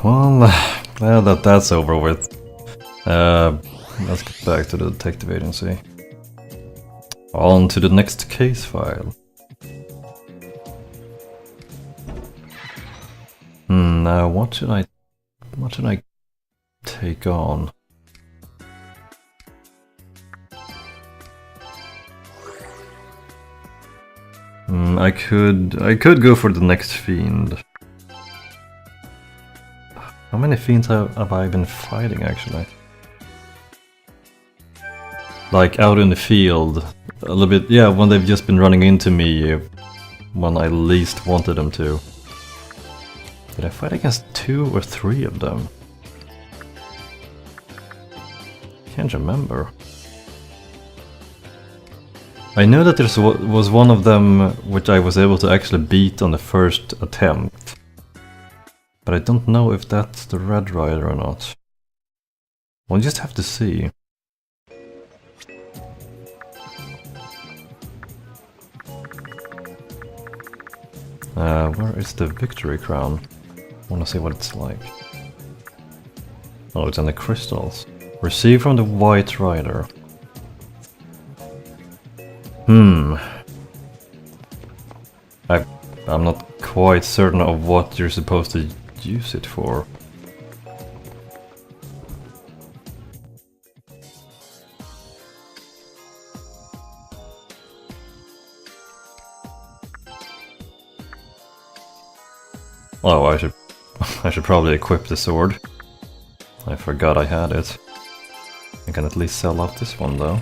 Well, now that that's over with, let's get back to the detective agency. On to the next case file. Now what should I take on? I could go for the next fiend. How many fiends have I been fighting actually? Like out in the field, a little bit, yeah, when they've just been running into me when I least wanted them to. Did I fight against 2 or 3 of them? Can't remember. I know that there was one of them which I was able to actually beat on the first attempt. But I don't know if that's the Red Rider or not. We'll just have to see. Where is the victory crown? I wanna see what it's like. Oh, it's in the crystals. Received from the White Rider. I'm not quite certain of what you're supposed to use it for. Oh, I should probably equip the sword. I forgot I had it. I can at least sell off this one though.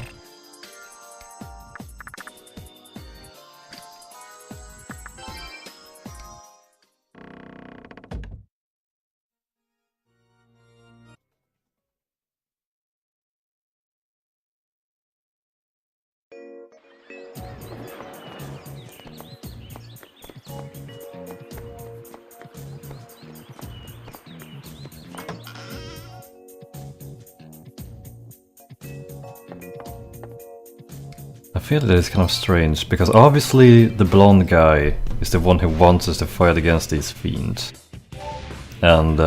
I feel that it's kind of strange, because obviously the blonde guy is the one who wants us to fight against these fiends. And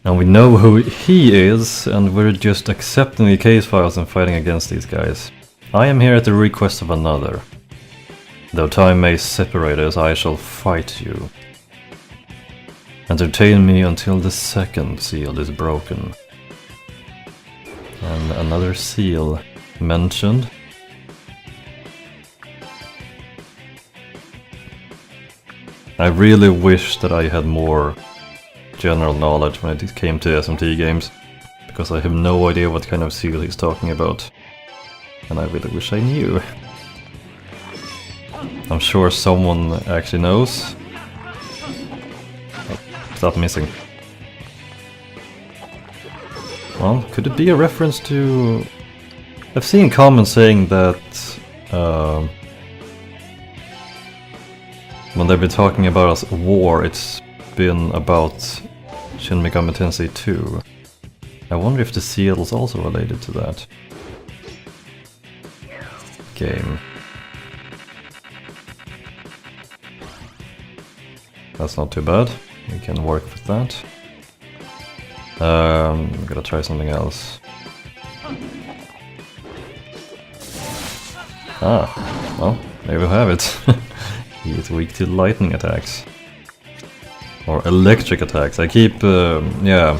we know who he is, and we're just accepting the case files and fighting against these guys. I am here at the request of another. Though time may separate us, I shall fight you. Entertain me until the second seal is broken. And another seal mentioned. I really wish that I had more general knowledge when it came to SMT games, because I have no idea what kind of seal he's talking about, and I really wish I knew. I'm sure someone actually knows. Oh, stop missing. Well, could it be a reference to... I've seen comments saying that when they've been talking about a war, it's been about Shin Megami Tensei 2. I wonder if the seal is also related to that game. That's not too bad. We can work with that. I'm gonna try something else. Ah, well, there we have it. He is weak to lightning attacks. Or electric attacks. I keep, yeah.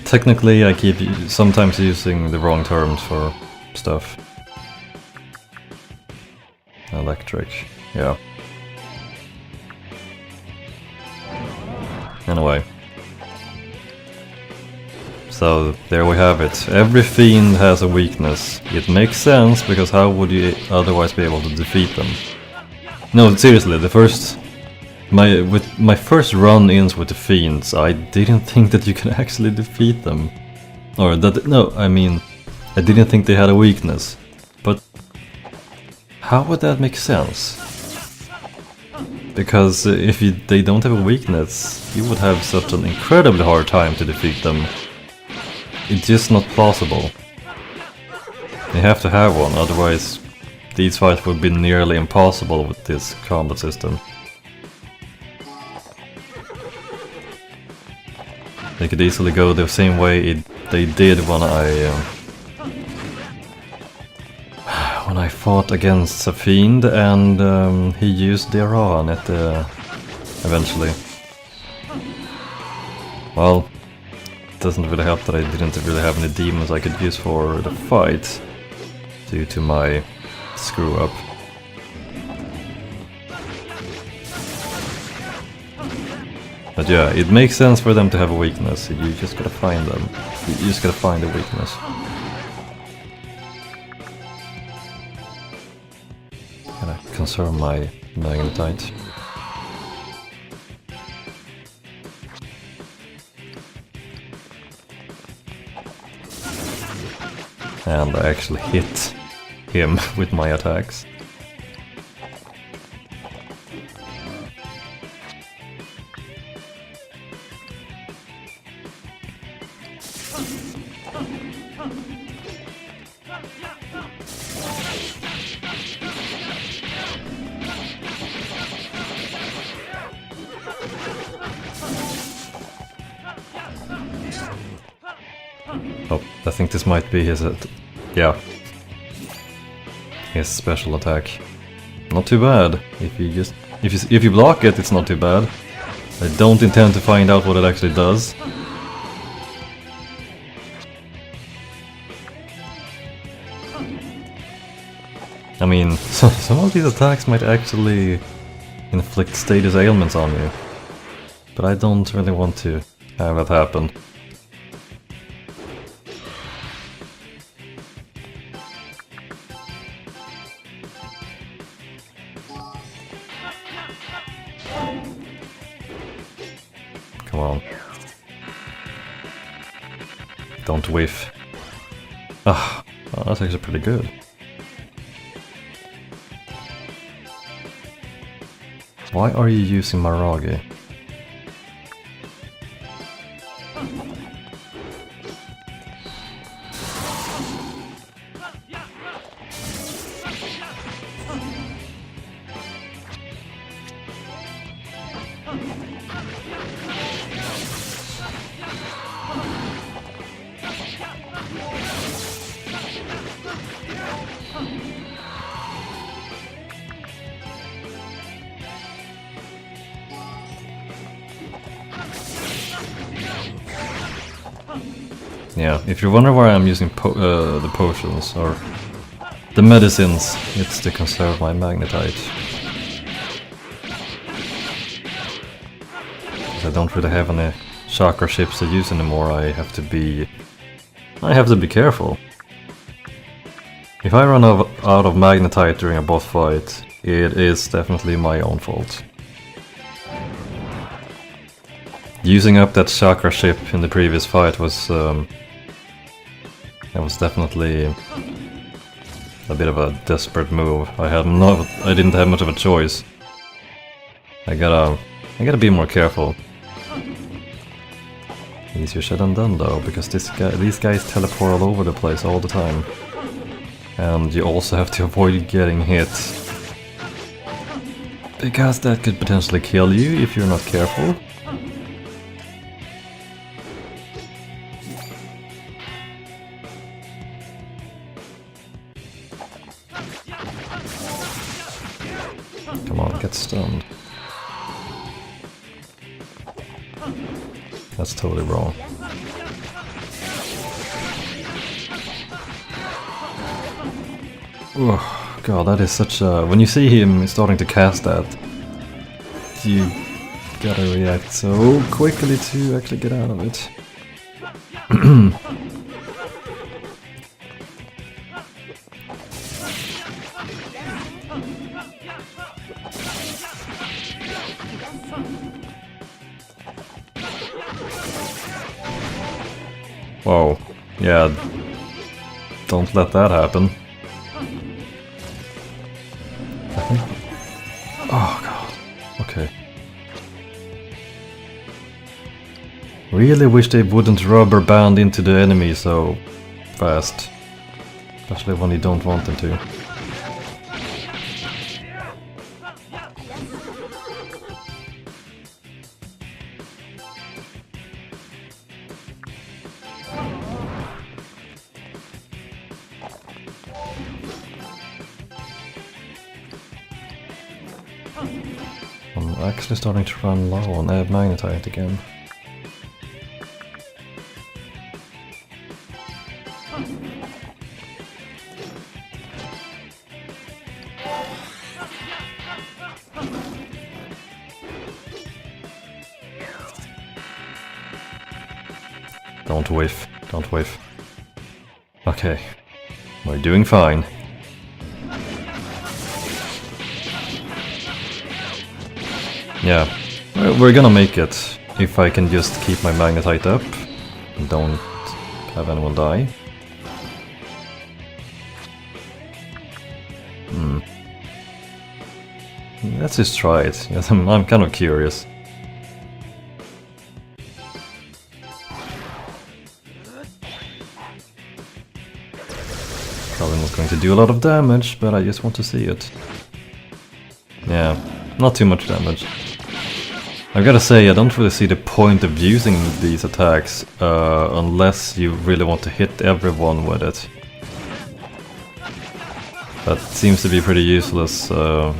Technically, I keep sometimes using the wrong terms for stuff. Electric, yeah. Anyway. So, there we have it. Every fiend has a weakness. It makes sense, because how would you otherwise be able to defeat them? No, seriously, with my first run-ins with the fiends, I didn't think that you could actually defeat them. Or that, no, I mean, I didn't think they had a weakness. But how would that make sense? Because if they don't have a weakness, you would have such an incredibly hard time to defeat them. It's just not plausible. You have to have one, otherwise these fights would be nearly impossible with this combat system. They could easily go the same way they did when I fought against a Fiend and he used the Ra on it eventually. Well, it doesn't really help that I didn't really have any demons I could use for the fight due to my screw up. But yeah, it makes sense for them to have a weakness. You just gotta find them. You just gotta find the weakness. Gotta conserve my magnetite. And I actually hit him with my attacks. Oh, I think this might be his, yeah, his special attack. Not too bad. If you block it, it's not too bad. I don't intend to find out what it actually does. I mean, some of these attacks might actually inflict status ailments on you, but I don't really want to have that happen. Come on. Don't whiff. Ah, oh, that's actually pretty good. Why are you using Maragi? Yeah, if you wonder why I'm using the potions or the medicines, it's to conserve my magnetite. I don't really have any chakra ships to use anymore. I have to be careful. If I run out of magnetite during a boss fight, it is definitely my own fault. Using up that chakra ship in the previous fight was definitely a bit of a desperate move. I didn't have much of a choice. I gotta be more careful. Easier said than done though, because these guys teleport all over the place all the time. And you also have to avoid getting hit, because that could potentially kill you if you're not careful. Come on, get stunned. That's totally wrong. Oh, God, that is such a... When you see him starting to cast that, you gotta react so quickly to actually get out of it. Whoa, yeah, don't let that happen. Oh God, okay. Really wish they wouldn't rubber band into the enemy so fast. Especially when you don't want them to. actually starting to run low on magnetite again. Don't whiff, don't whiff. Okay, we're doing fine. Yeah, we're gonna make it if I can just keep my magnetite up and don't have anyone die. Let's just try it. Yes, I'm kind of curious. Probably not going to do a lot of damage, but I just want to see it. Yeah, not too much damage. I've gotta say, I don't really see the point of using these attacks unless you really want to hit everyone with it. That seems to be pretty useless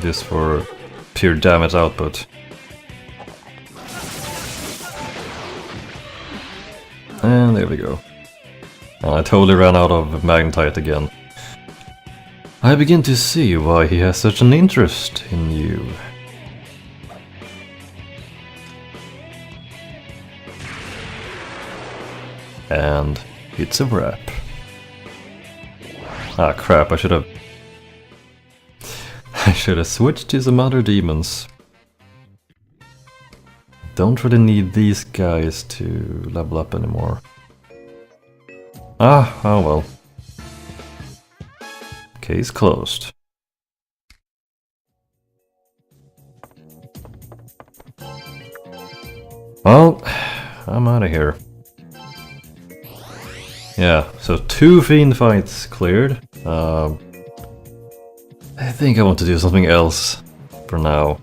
just for pure damage output. And there we go. And I totally ran out of magnetite again. I begin to see why he has such an interest in you. And it's a wrap. Ah crap, I should have switched to some other demons. Don't really need these guys to level up anymore. Ah, oh well. Case closed. Well, I'm out of here. Yeah, so 2 fiend fights cleared. I think I want to do something else for now.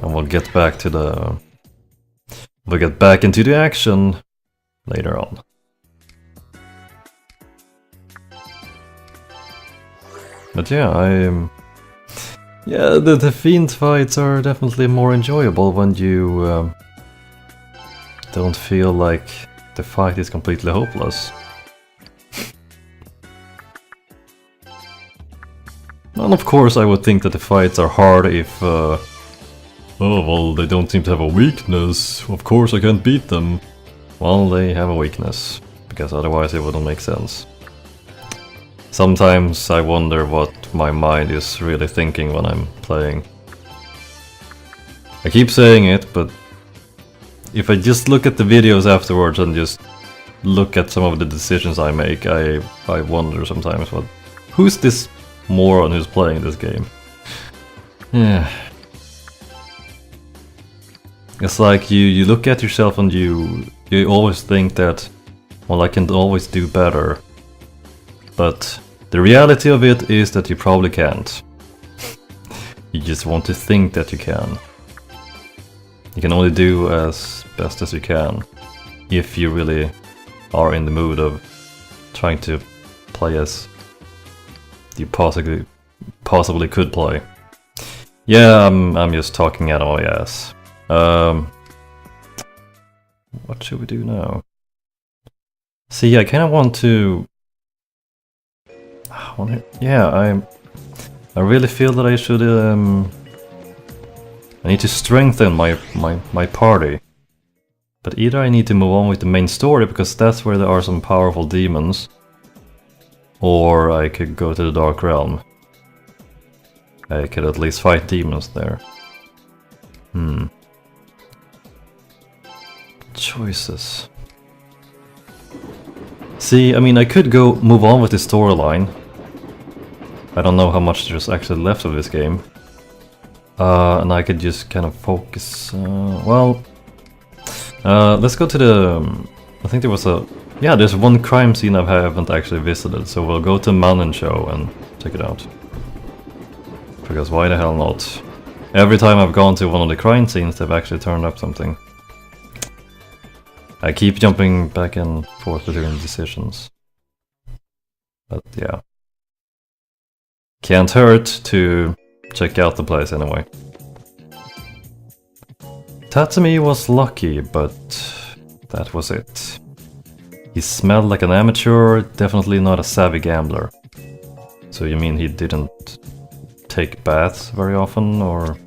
And we'll get back to the... We'll get back into the action later on. But yeah, yeah, the fiend fights are definitely more enjoyable when you don't feel like the fight is completely hopeless. And of course I would think that the fights are hard if oh well, they don't seem to have a weakness, of course I can't beat them. Well, they have a weakness, because otherwise it wouldn't make sense. Sometimes I wonder what my mind is really thinking when I'm playing. I keep saying it, but if I just look at the videos afterwards and just look at some of the decisions I make, I wonder sometimes who's this moron who's playing this game? Yeah. It's like you look at yourself and you always think that, well, I can always do better. But the reality of it is that you probably can't. You just want to think that you can. You can only do as best as you can if you really are in the mood of trying to play as you possibly could play. Yeah, I'm just talking out of my ass. What should we do now? See, I kind of want to... Yeah, I really feel that I should... I need to strengthen my party. But either I need to move on with the main story, because that's where there are some powerful demons, or I could go to the Dark Realm. I could at least fight demons there. Choices. See, I mean, I could move on with the storyline. I don't know how much there's actually left of this game. And I could just kind of focus... let's go to the... I think there was a... Yeah, there's one crime scene I haven't actually visited, so we'll go to Mannen Show and check it out. Because why the hell not? Every time I've gone to one of the crime scenes, they've actually turned up something. I keep jumping back and forth between decisions. But yeah. Can't hurt to check out the place anyway. Tatsumi was lucky, but that was it. He smelled like an amateur, definitely not a savvy gambler. So you mean he didn't take baths very often, or...